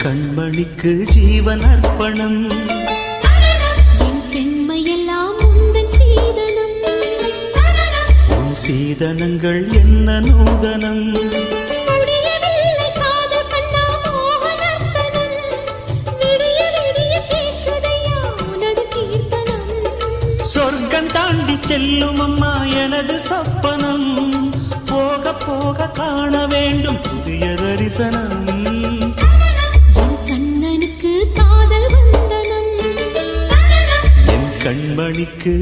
கண்மணிக்கு ஜீவன் அர்ப்பணம். என் பெண்மையெல்லாம் உந்தன் சீதனம். உன் சீதனங்கள் என்ன நூதனம். முடியவில்லை காதல் கண்ணா மோகனர்த்தனம். விடிய விடிய கேட்குதையா உனது கீர்த்தனம். சொர்க்கம் தாண்டி செல்லும் அம்மா எனது சொப்பனம். போக போக காண வேண்டும் புதிய தரிசனம். என் கண்ணனுக்கு காதல் வந்தனம். என் கண்மணிக்கு